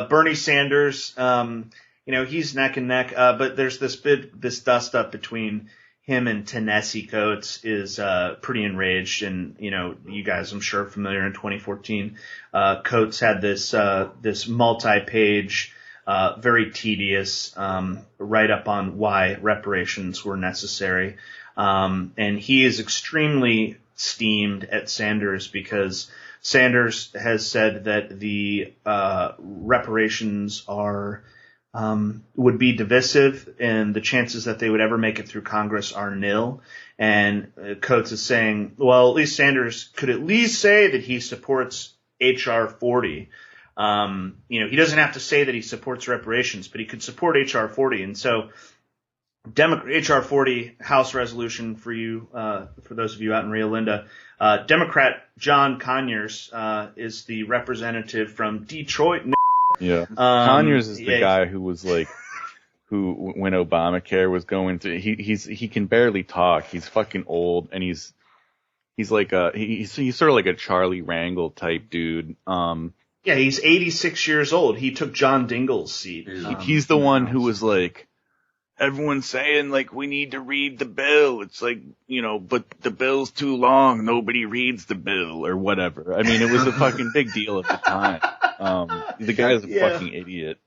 Bernie Sanders, he's neck and neck, but there's this dust up between him and ta-nehisi Coates is pretty enraged, and you guys I'm sure are familiar. In 2014, Coates had this multi-page, very tedious write-up on why reparations were necessary, and he is extremely steamed at Sanders because Sanders has said that the reparations would be divisive, and the chances that they would ever make it through Congress are nil. And Coates is saying, well, at least Sanders could at least say that he supports H.R. 40. He doesn't have to say that he supports reparations, but he could support H.R. 40. And so H.R. 40, House resolution for you, for those of you out in Rio Linda, Democrat John Conyers is the representative from Detroit. Yeah. Conyers is the guy who was like, when Obamacare was going through, he can barely talk. He's fucking old, and he's like he's sort of like a Charlie Rangel type dude. Yeah, he's 86 years old. He took John Dingell's seat. He's the one who was like, everyone's saying, like, we need to read the bill. It's like, but the bill's too long. Nobody reads the bill or whatever. I mean, it was a fucking big deal at the time. The guy's a fucking idiot.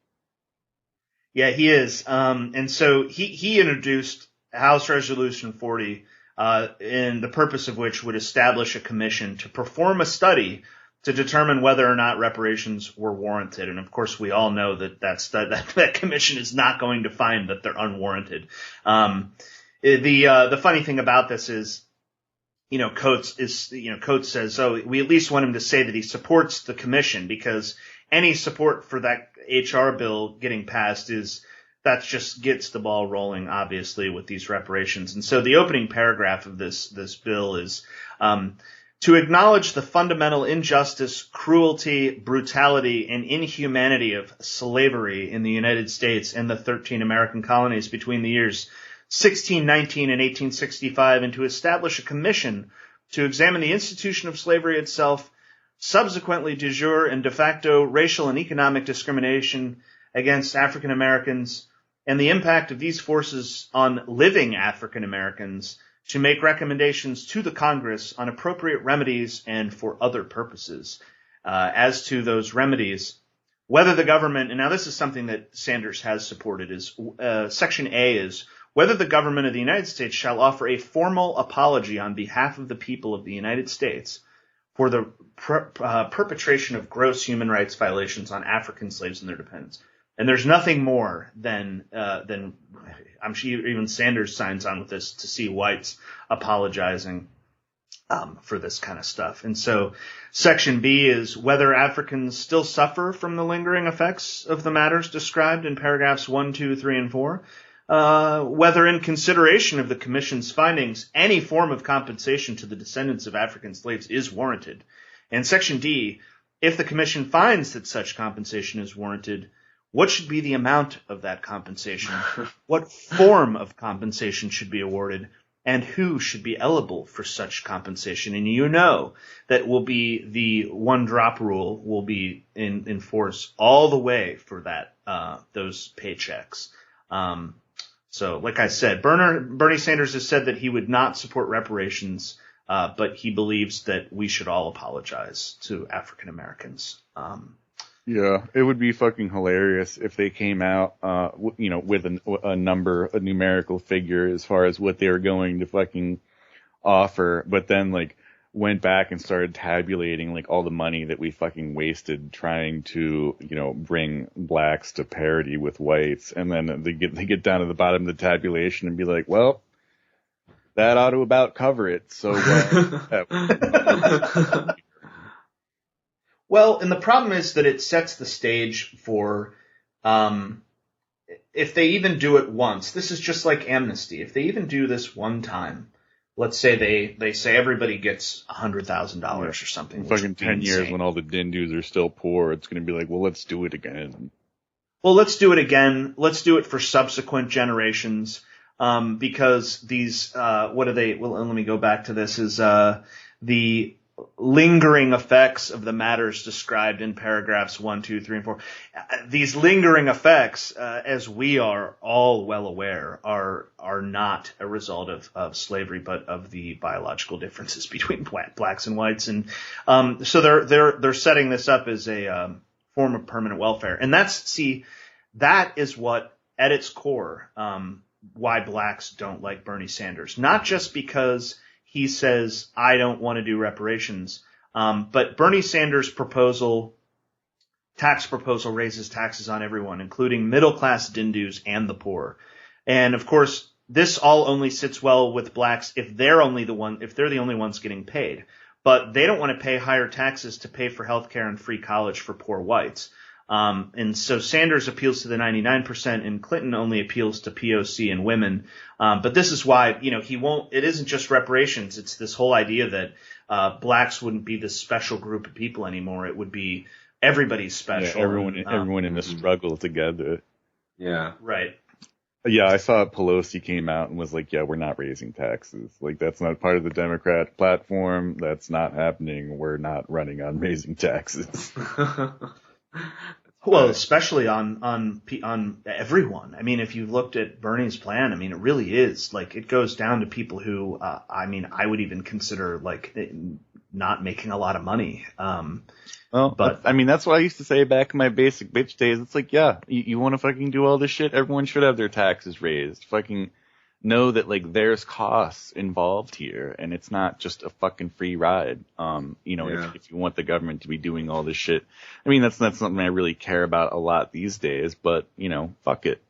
Yeah, he is. And so he introduced House Resolution 40, in the purpose of which would establish a commission to perform a study to determine whether or not reparations were warranted. And of course, we all know that commission is not going to find that they're unwarranted. The funny thing about this is, Coates says, we at least want him to say that he supports the commission, because any support for that HR bill getting passed that just gets the ball rolling, obviously, with these reparations. And so the opening paragraph of this bill is, to acknowledge the fundamental injustice, cruelty, brutality, and inhumanity of slavery in the United States and the 13 American colonies between the years 1619 and 1865, and to establish a commission to examine the institution of slavery itself, subsequently de jure and de facto racial and economic discrimination against African Americans, and the impact of these forces on living African Americans, to make recommendations to the Congress on appropriate remedies and for other purposes. As to those remedies, whether the government, and now this is something that Sanders has supported, is Section A is, whether the government of the United States shall offer a formal apology on behalf of the people of the United States for the perpetration of gross human rights violations on African slaves and their dependents. And there's nothing more than I'm sure even Sanders signs on with this, to see whites apologizing for this kind of stuff. And so Section B is whether Africans still suffer from the lingering effects of the matters described in paragraphs 1, 2, 3, and 4, whether in consideration of the Commission's findings, any form of compensation to the descendants of African slaves is warranted. And Section D, if the Commission finds that such compensation is warranted, what should be the amount of that compensation? What form of compensation should be awarded? And who should be eligible for such compensation? And that will be the one-drop rule will be in force all the way for those paychecks. So, like I said, Bernie Sanders has said that he would not support reparations, but he believes that we should all apologize to African Americans. Yeah, it would be fucking hilarious if they came out, with a numerical figure as far as what they were going to fucking offer, but then like went back and started tabulating like all the money that we fucking wasted trying to, bring blacks to parity with whites, and then they get down to the bottom of the tabulation and be like, well, that ought to about cover it. So. Well, and the problem is that it sets the stage for, if they even do it once, this is just like amnesty. If they even do this one time, let's say they say everybody gets $100,000 or something. In fucking 10 years when all the Dindus are still poor, it's going to be like, well, let's do it again. Well, let's do it again. Let's do it for subsequent generations, because these, well, let me go back to this, is, lingering effects of the matters described in paragraphs 1, 2, 3, and 4. These lingering effects, as we are all well aware, are not a result of slavery, but of the biological differences between blacks and whites. And so they're setting this up as a form of permanent welfare. And that is what, at its core, why blacks don't like Bernie Sanders. Not just because he says, I don't want to do reparations. But Bernie Sanders' tax proposal raises taxes on everyone, including middle-class Hindus and the poor. And of course, this all only sits well with blacks if they're the only ones getting paid. But they don't want to pay higher taxes to pay for health care and free college for poor whites. And so Sanders appeals to the 99% and Clinton only appeals to POC and women. But this is why, it isn't just reparations. It's this whole idea that, blacks wouldn't be this special group of people anymore. It would be everybody's special. Yeah, everyone in the struggle together. Yeah. Right. Yeah, I saw Pelosi came out and was like, yeah, we're not raising taxes. Like, that's not part of the Democrat platform. That's not happening. We're not running on raising taxes. Well, especially on everyone. I mean, if you looked at Bernie's plan, I mean, it really is like it goes down to people who, I would even consider like not making a lot of money. But I mean, that's what I used to say back in my basic bitch days. It's like, yeah, you want to fucking do all this shit? Everyone should have their taxes raised. Fucking know that like there's costs involved here, and it's not just a fucking free ride. If you want the government to be doing all this shit, I mean that's not something I really care about a lot these days. But fuck it.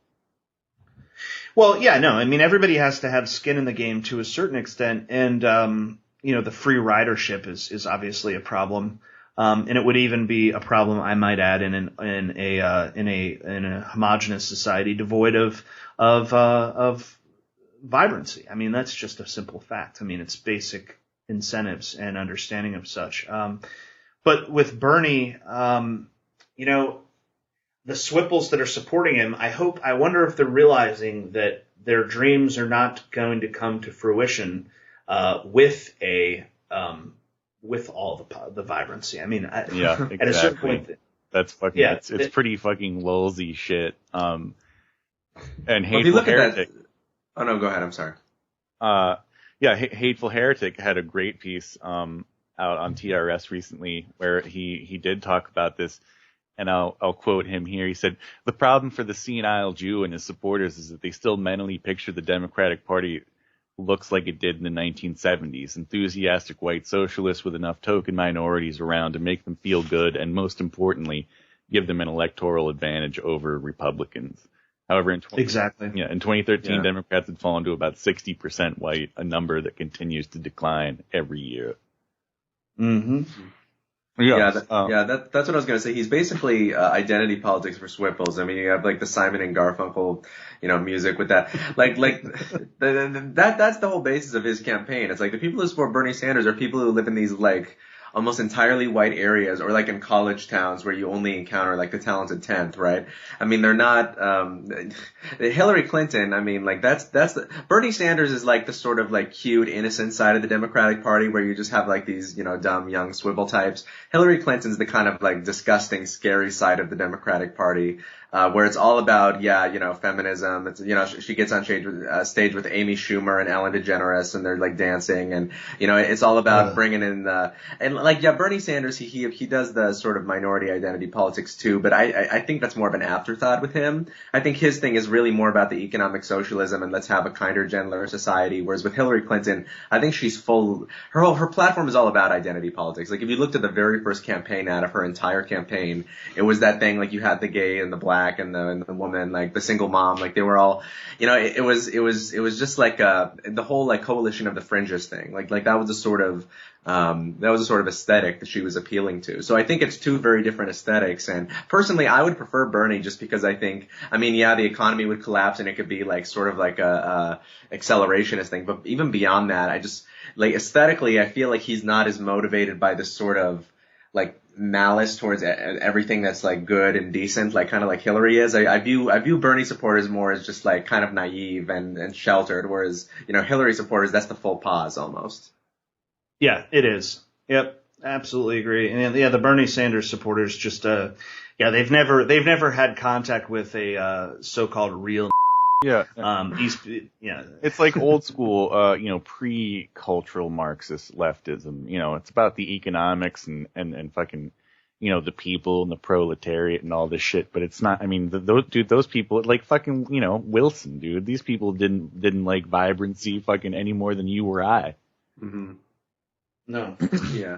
Well, yeah, no, I mean everybody has to have skin in the game to a certain extent, and the free ridership is obviously a problem. And it would even be a problem, I might add, in a homogenous society devoid of vibrancy. I mean, that's just a simple fact. I mean, it's basic incentives and understanding of such. But with Bernie, the Swipples that are supporting him, I wonder if they're realizing that their dreams are not going to come to fruition with all the vibrancy. I mean, yeah, exactly. At a certain point, that's fucking. Yeah, it's pretty fucking lulzy shit. And Hateful Heretic. Oh no, go ahead. I'm sorry. Hateful Heretic had a great piece out on TRS recently where he did talk about this, and I'll quote him here. He said, "The problem for the senile Jew and his supporters is that they still mentally picture the Democratic Party looks like it did in the 1970s, enthusiastic white socialists with enough token minorities around to make them feel good and, most importantly, give them an electoral advantage over Republicans." However, in 2013, Democrats had fallen to about 60% white, a number that continues to decline every year. Mm-hmm. That's what I was going to say. He's basically identity politics for Swipples. I mean, you have like the Simon and Garfunkel, music with that. That's the whole basis of his campaign. It's like the people who support Bernie Sanders are people who live in these like almost entirely white areas, or like in college towns where you only encounter like the talented 10th, right? I mean, they're not, Hillary Clinton, I mean, like Bernie Sanders is like the sort of like cute, innocent side of the Democratic Party where you just have like these, dumb young swivel types. Hillary Clinton's the kind of like disgusting, scary side of the Democratic Party. Where it's all about, feminism. It's, she gets on stage with Amy Schumer and Ellen DeGeneres, and they're like dancing, and it's all about bringing in Bernie Sanders. He does the sort of minority identity politics too, but I think that's more of an afterthought with him. I think his thing is really more about the economic socialism and let's have a kinder, gentler society. Whereas with Hillary Clinton, I think she's her platform is all about identity politics. Like if you looked at the very first campaign ad of her entire campaign, it was that thing like you had the gay and the black and the woman, like the single mom, like they were all, it was just like the whole like coalition of the fringes thing. Like that was a sort of aesthetic that she was appealing to. So I think it's two very different aesthetics. And personally, I would prefer Bernie just because I think, the economy would collapse and it could be like sort of like a accelerationist thing. But even beyond that, I just like aesthetically, I feel like he's not as motivated by this sort of like malice towards everything that's like good and decent, like kind of like Hillary is. I view Bernie supporters more as just like kind of naive and sheltered, whereas Hillary supporters, that's the full pause almost. Yeah, it is. Yep, absolutely agree. And yeah, the Bernie Sanders supporters just they've never had contact with a so-called real Yeah. these yeah. It's like old school, pre-cultural Marxist leftism. It's about the economics and fucking, the people and the proletariat and all this shit. But it's not. I mean, those people, like fucking, Wilson, dude. These people didn't like vibrancy fucking any more than you or I. Mm-hmm. No. Yeah.